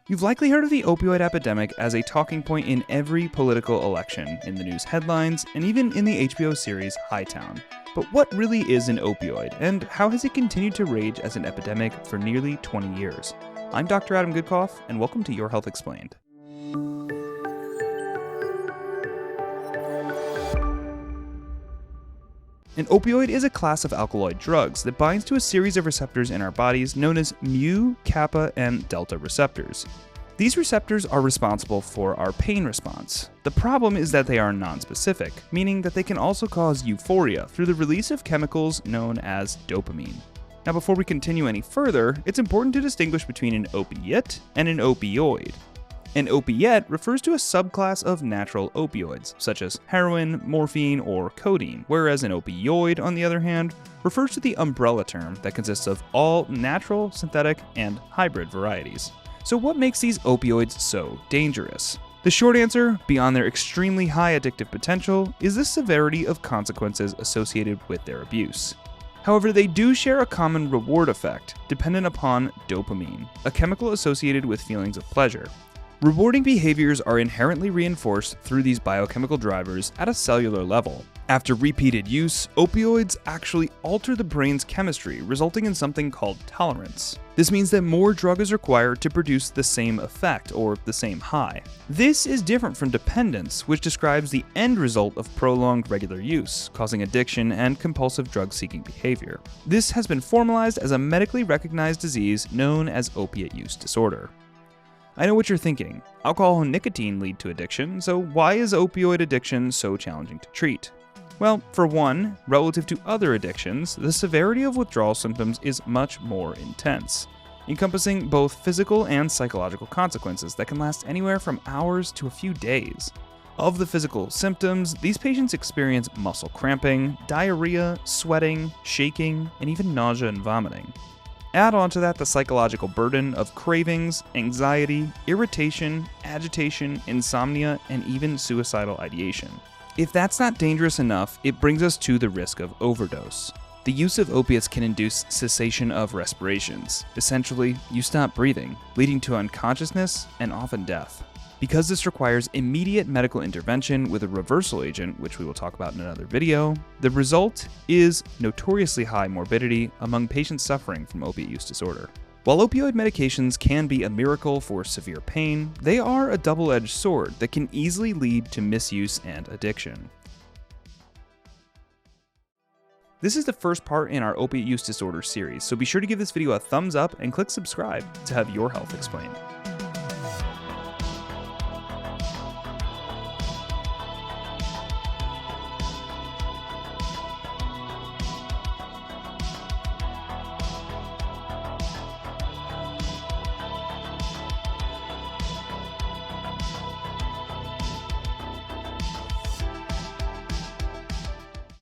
You've likely heard of the opioid epidemic as a talking point in every political election, in the news headlines, and even in the HBO series Hightown. But what really is an opioid, and how has it continued to rage as an epidemic for nearly 20 years? I'm Dr. Adam Goodcoff, and welcome to Your Health Explained. An opioid is a class of alkaloid drugs that binds to a series of receptors in our bodies known as mu, kappa, and delta receptors. These receptors are responsible for our pain response. The problem is that they are nonspecific, meaning that they can also cause euphoria through the release of chemicals known as dopamine. Now, before we continue any further, it's important to distinguish between an opiate and an opioid. An opiate refers to a subclass of natural opioids, such as heroin, morphine, or codeine, whereas an opioid, on the other hand, refers to the umbrella term that consists of all natural, synthetic, and hybrid varieties. So what makes these opioids so dangerous? The short answer, beyond their extremely high addictive potential, is the severity of consequences associated with their abuse. However, they do share a common reward effect, dependent upon dopamine, a chemical associated with feelings of pleasure. Rewarding behaviors are inherently reinforced through these biochemical drivers at a cellular level. After repeated use, opioids actually alter the brain's chemistry, resulting in something called tolerance. This means that more drug is required to produce the same effect, or the same high. This is different from dependence, which describes the end result of prolonged regular use, causing addiction and compulsive drug-seeking behavior. This has been formalized as a medically recognized disease known as opiate use disorder. I know what you're thinking. Alcohol and nicotine lead to addiction, so why is opioid addiction so challenging to treat? Well, for one, relative to other addictions, the severity of withdrawal symptoms is much more intense, encompassing both physical and psychological consequences that can last anywhere from hours to a few days. Of the physical symptoms, these patients experience muscle cramping, diarrhea, sweating, shaking, and even nausea and vomiting. Add on to that the psychological burden of cravings, anxiety, irritation, agitation, insomnia, and even suicidal ideation. If that's not dangerous enough, it brings us to the risk of overdose. The use of opiates can induce cessation of respirations. Essentially, you stop breathing, leading to unconsciousness and often death. Because this requires immediate medical intervention with a reversal agent, which we will talk about in another video, the result is notoriously high morbidity among patients suffering from opiate use disorder. While opioid medications can be a miracle for severe pain, they are a double-edged sword that can easily lead to misuse and addiction. This is the first part in our opiate use disorder series, so be sure to give this video a thumbs up and click subscribe to have your health explained.